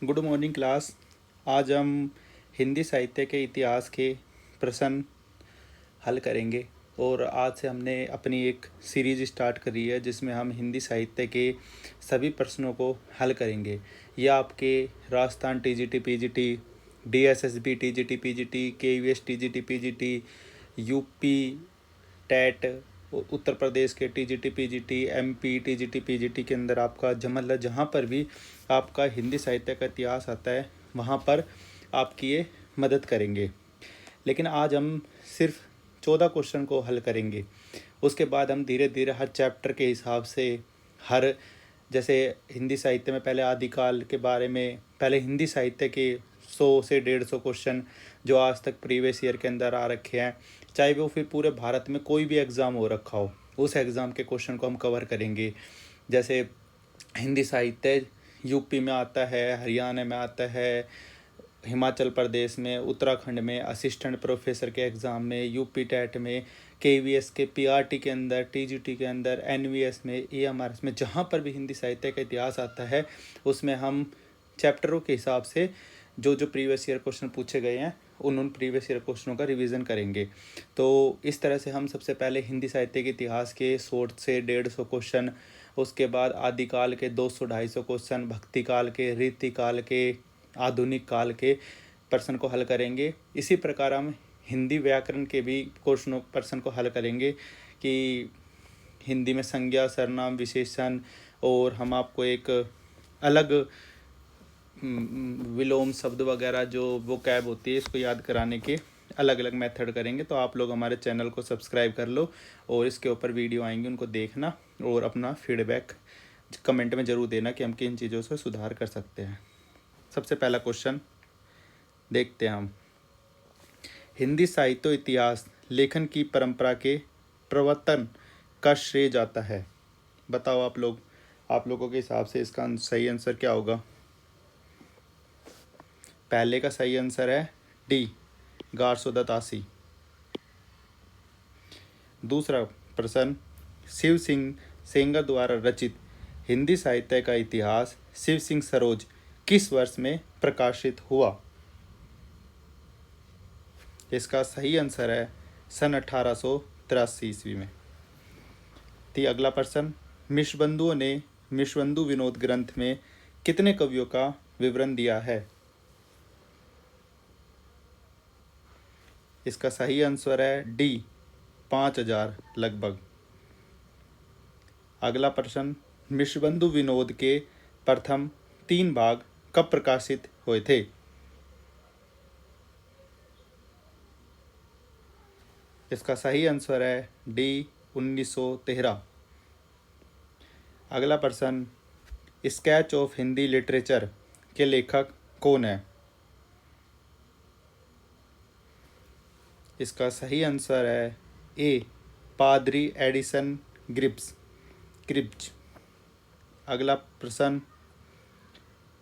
Good morning class. आज हम हिंदी साहित्य के इतिहास के प्रश्न हल करेंगे। और आज से हमने अपनी एक सीरीज़ स्टार्ट करी है जिसमें हम हिंदी साहित्य के सभी प्रश्नों को हल करेंगे। यह आपके Rajasthan TGT PGT, DSSB TGT PGT, KVS TGT PGT, UP TET, Uttar Pradesh के TGT PGT, MP TGT PGT के अंदर आपका मतलब जहाँ पर भी आपका हिंदी साहित्य का इतिहास आता है वहाँ पर आपकी ये मदद करेंगे। लेकिन आज हम सिर्फ 14 क्वेश्चन को हल करेंगे। उसके बाद हम धीरे धीरे हर चैप्टर के हिसाब से हर जैसे हिंदी साहित्य में पहले आदिकाल के बारे में, पहले हिंदी साहित्य के 100 से 150 क्वेश्चन जो आज तक प्रीवियस ईयर के अंदर आ रखे हैं, चाहे वो फिर पूरे भारत में कोई भी एग्ज़ाम हो रखा हो, उस एग्ज़ाम के क्वेश्चन को हम कवर करेंगे। जैसे हिंदी साहित्य यूपी में आता है, हरियाणा में आता है, हिमाचल प्रदेश में, उत्तराखंड में, असिस्टेंट प्रोफेसर के एग्ज़ाम में, यूपी टेट में, केवीएस के, पीआरटी के अंदर, टीजीटी के अंदर, एनवीएस में, एएमआरएस में, जहाँ पर भी हिंदी साहित्य का इतिहास आता है उसमें हम चैप्टरों के हिसाब से जो जो प्रीवियस ईयर क्वेश्चन पूछे गए हैं उन प्रीवियस ईयर क्वेश्चनों का रिवीजन करेंगे। तो इस तरह से हम सबसे पहले हिंदी साहित्य के इतिहास के 100 से 150 क्वेश्चन, उसके बाद आदिकाल के 200-250 क्वेश्चन, भक्ति काल के, रीति काल के, आधुनिक काल के प्रश्न को हल करेंगे। इसी प्रकार हम हिंदी व्याकरण के भी प्रश्न को हल करेंगे कि हिंदी में संज्ञा, सर्वनाम, विशेषण, और हम आपको एक अलग विलोम शब्द वगैरह जो वोकैब होती है इसको याद कराने के अलग अलग मेथड करेंगे। तो आप लोग हमारे चैनल को सब्सक्राइब कर लो और इसके ऊपर वीडियो आएंगे उनको देखना और अपना फीडबैक कमेंट में ज़रूर देना कि हम किन चीज़ों से सुधार कर सकते हैं। सबसे पहला क्वेश्चन देखते हैं हम। हिंदी साहित्य इतिहास लेखन की परंपरा के प्रवर्तन का श्रेय जाता है। बताओ आप लोगों के हिसाब से इसका सही आंसर क्या होगा। पहले का सही आंसर है डी, गारसोदातासी। दूसरा प्रश्न, शिव सिंह सेंगर द्वारा रचित हिंदी साहित्य का इतिहास शिव सिंह सरोज किस वर्ष में प्रकाशित हुआ। इसका सही आंसर है सन 1883 ईस्वी में। अगला प्रश्न, मिश्रबंधुओं ने मिश्रबंधु विनोद ग्रंथ में कितने कवियों का विवरण दिया है। इसका सही आंसर है डी, 5000 लगभग। अगला प्रश्न, मिश्रबंधु विनोद के प्रथम 3 भाग कब प्रकाशित हुए थे। इसका सही आंसर है डी, 1913। अगला प्रश्न, स्केच ऑफ हिंदी लिटरेचर के लेखक कौन है। इसका सही आंसर है ए, पादरी एडिसन क्रिप्स। अगला प्रश्न,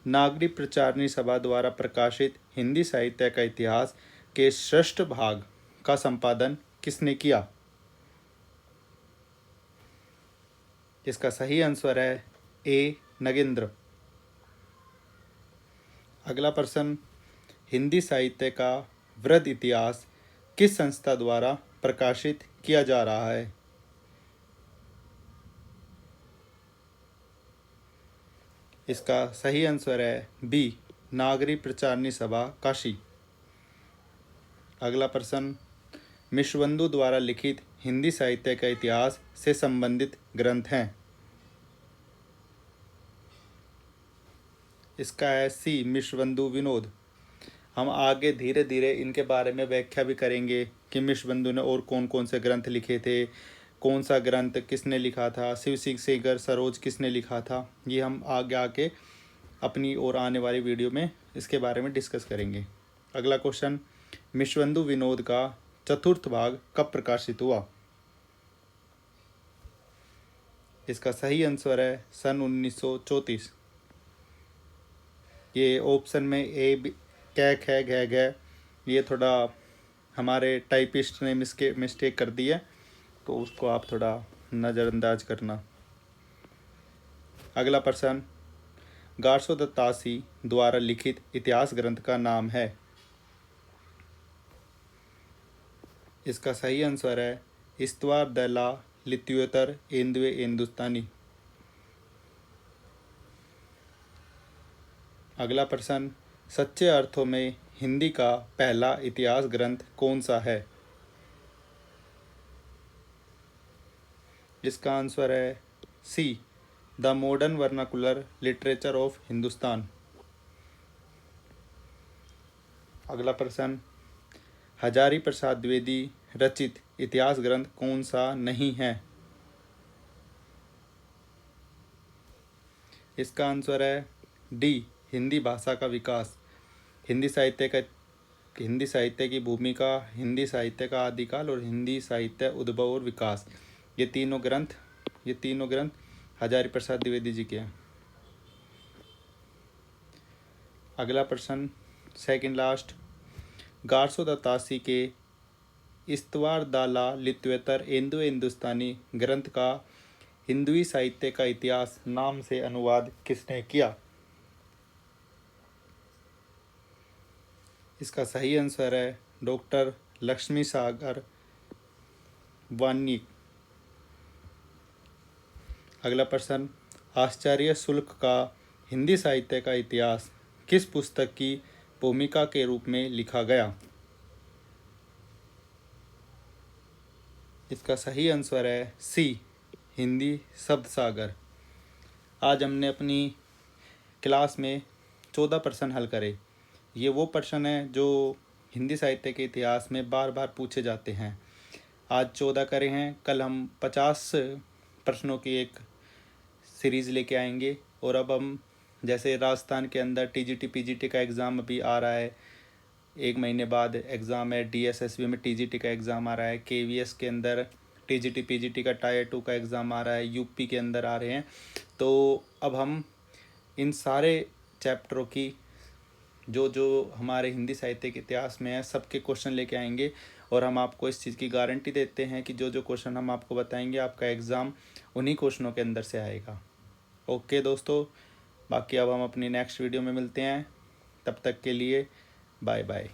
नागरिक प्रचारणी सभा द्वारा प्रकाशित हिंदी साहित्य का इतिहास के षष्ठ भाग का संपादन किसने किया। इसका सही आंसर है ए, नगेंद्र। अगला प्रश्न, हिंदी साहित्य का वृहद इतिहास किस संस्था द्वारा प्रकाशित किया जा रहा है। इसका सही आंसर है बी, नागरिक प्रचारणी सभा काशी। अगला प्रश्न, मिश्रबंधु द्वारा लिखित हिंदी साहित्य का इतिहास से संबंधित ग्रंथ हैं। इसका है सी, मिश्रबंधु विनोद। हम आगे धीरे धीरे इनके बारे में व्याख्या भी करेंगे कि मिश्रबंधु ने और कौन कौन से ग्रंथ लिखे थे, कौन सा ग्रंथ किसने लिखा था, शिव सिंह सेंगर सरोज किसने लिखा था। ये हम आगे आके अपनी और आने वाली वीडियो में इसके बारे में डिस्कस करेंगे। अगला क्वेश्चन, मिश्रबंधु विनोद का चतुर्थ भाग कब प्रकाशित हुआ। इसका सही आंसर है सन 1934। ये ऑप्शन में ए कैक है घैग है, ये थोड़ा हमारे टाइपिस्ट ने मिस्टेक कर दी है तो उसको आप थोड़ा नज़रअंदाज करना। अगला प्रश्न, गारसो दत्तासी द्वारा लिखित इतिहास ग्रंथ का नाम है? इसका सही आंसर है इस्तवार द ला लित्युतर एंदुए हिंदुस्तानी। अगला प्रश्न, सच्चे अर्थों में हिंदी का पहला इतिहास ग्रंथ कौन सा है? इसका आंसर है C, the modern vernacular literature of Hindustan. अगला प्रश्न, हजारी प्रसाद द्विवेदी रचित इतिहास ग्रंथ कौन सा नहीं है? इसका आंसर है डी, हिंदी भाषा का विकास। हिंदी साहित्य की भूमिका, हिंदी साहित्य का आदिकाल और हिंदी साहित्य उद्भव और विकास, ये तीनों ग्रंथ हजारी प्रसाद द्विवेदी जी के हैं। अगला प्रश्न, सेकंड लास्ट, गारसो दत्तासी के इस्तवार द ला लित्युतर एंदुए हिंदुस्तानी ग्रंथ का हिंदुई साहित्य का इतिहास नाम से अनुवाद किसने किया? इसका सही आंसर है डॉक्टर लक्ष्मी सागर वानिक। अगला प्रश्न, आचार्य शुक्ल का हिंदी साहित्य का इतिहास किस पुस्तक की भूमिका के रूप में लिखा गया? इसका सही आंसर है सी, हिंदी शब्द सागर। आज हमने अपनी क्लास में 14 प्रश्न हल करे। ये वो प्रश्न हैं जो हिंदी साहित्य के इतिहास में बार बार पूछे जाते हैं। आज 14 करे हैं, कल हम 50 प्रश्नों की एक सीरीज़ लेके आएंगे। और अब हम जैसे राजस्थान के अंदर टीजीटी पीजीटी का एग्ज़ाम अभी आ रहा है, 1 महीने बाद एग्ज़ाम है। डीएसएसबी में टीजीटी का एग्ज़ाम आ रहा है। केवीएस के अंदर टीजीटी पीजीटी का टायर 2 का एग्ज़ाम आ रहा है। यूपी के अंदर आ रहे हैं। तो अब हम इन सारे चैप्टरों की जो हमारे हिंदी साहित्य के इतिहास में है, सबके क्वेश्चन लेके आएंगे। और हम आपको इस चीज़ की गारंटी देते हैं कि जो क्वेश्चन हम आपको बताएंगे, आपका एग्ज़ाम उन्हीं क्वेश्चनों के अंदर से आएगा। ओके दोस्तों, बाकी अब हम अपनी नेक्स्ट वीडियो में मिलते हैं। तब तक के लिए बाय बाय।